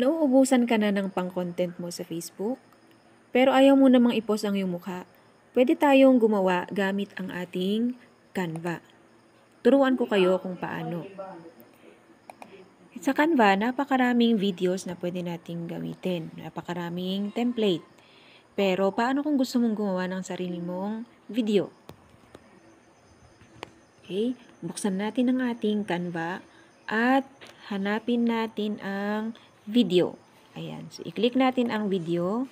Nauubusan ka na ng pang-content mo sa Facebook? Pero ayaw mo namang i-post ang iyong mukha? Pwede tayong gumawa gamit ang ating Canva. Turuan ko kayo kung paano. Sa Canva, napakaraming videos na pwede nating gamitin. Napakaraming template. Pero paano kung gusto mong gumawa ng sarili mong video? Okay, buksan natin ang ating Canva at hanapin natin ang video. Ayan, so i-click natin ang video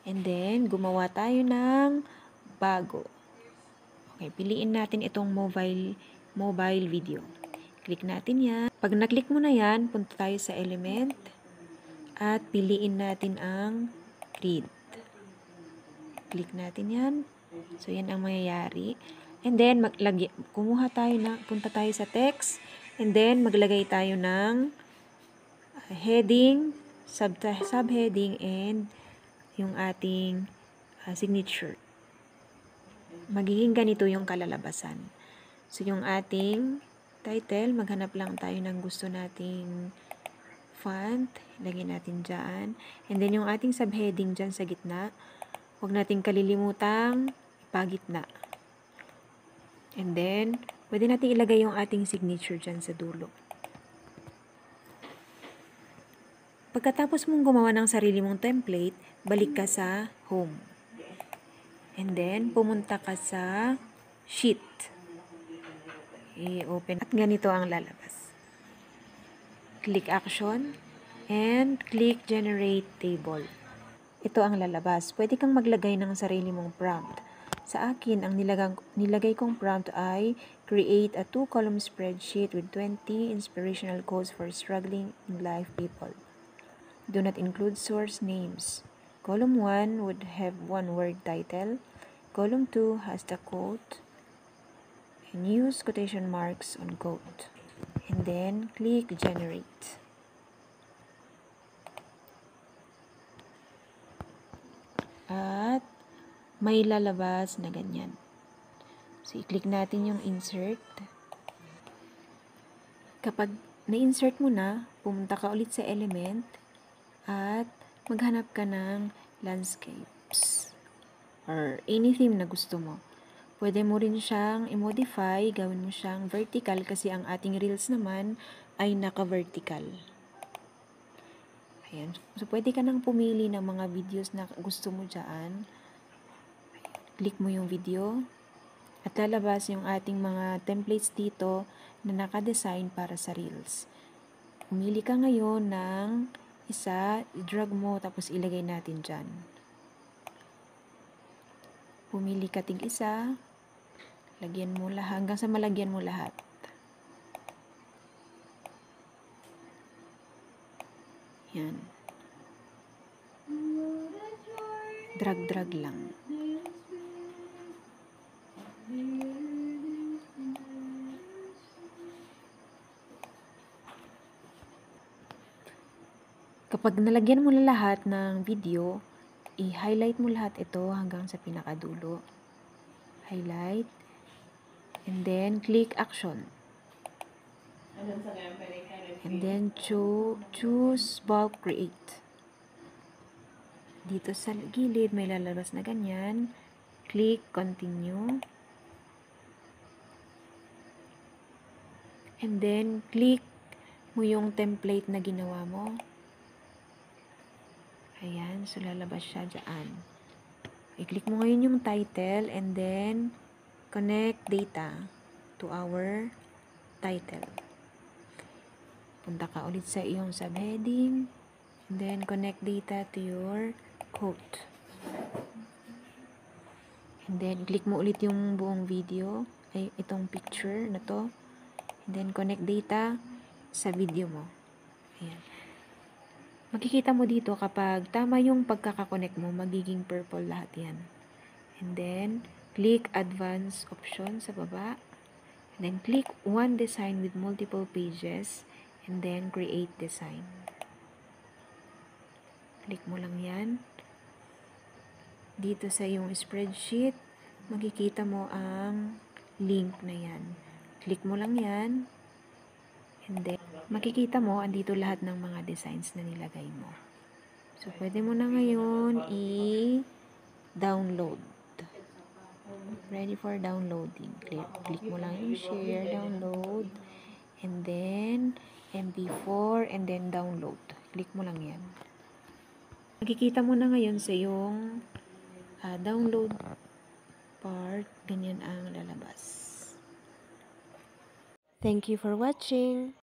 and then gumawa tayo ng bago. Okay, piliin natin itong mobile video. Click natin yan. Pag na-click mo na yan, punta tayo sa element at piliin natin ang grid. Click natin yan. So yan ang mangyayari. And then punta tayo sa text and then maglagay tayo ng heading, subheading and yung ating signature. Magiging ganito yung kalalabasan. So yung ating title, maghanap lang tayo ng gusto nating font, lagyan natin dyan. And then yung ating subheading dyan sa gitna, huwag nating kalilimutang ipagitna. And then, pwede natin ilagay yung ating signature dyan sa dulo. Pagkatapos mong gumawa ng sarili mong template, balik ka sa home. And then, pumunta ka sa sheet. I-open. At ganito ang lalabas. Click action and click generate table. Ito ang lalabas. Pwede kang maglagay ng sarili mong prompt. Sa akin, ang nilagay kong prompt ay create a 2-column spreadsheet with 20 inspirational quotes for struggling in life people. Do not include source names. Column 1 would have one-word title. Column 2 has the quote and use quotation marks on quote. And then click generate. At may lalabas na ganyan. So, i-click natin yung insert. Kapag na-insert mo na, pumunta ka ulit sa element at maghanap ka ng landscapes or any theme na gusto mo. Pwede mo rin siyang i-modify, gawin mo siyang vertical kasi ang ating reels naman ay naka-vertical. Ayan. So, pwede ka nang pumili ng mga videos na gusto mo dyan. Click mo yung video at lalabas yung ating mga templates dito na naka-design para sa reels. Pumili ka ngayon ng isa, i-drag mo tapos ilagay natin dyan. Pumili ka tig isa, lagyan mo lahat hanggang sa malagyan mo lahat. Yan. Drag lang. Kapag nalagyan mo na lahat ng video, i-highlight mo lahat ito hanggang sa pinakadulo. Highlight. And then, click action. And then, choose bulk create. Dito sa gilid, may lalabas na ganyan. Click continue. And then, click mo yung template na ginawa mo. Ayan, so lalabas siya dyan. I-click mo ngayon yung title and then connect data to our title. Punta ka ulit sa iyong subheading and then connect data to your quote. And then click mo ulit yung buong video, ay itong picture na to. And then connect data sa video mo. Ayan. Makikita mo dito kapag tama yung pagkakakonect mo, magiging purple lahat yan. And then, click Advanced option sa baba. And then, click One Design with multiple pages. And then, Create Design. Click mo lang yan. Dito sa yung spreadsheet, makikita mo ang link na yan. Click mo lang yan. And then, makikita mo, andito lahat ng mga designs na nilagay mo. So, pwede mo na ngayon i-download. Ready for downloading. Click mo lang yung share, download, and then MP4, and then download. Click mo lang yan. Makikita mo na ngayon sa yung download part, ganyan ang lalabas. Thank you for watching.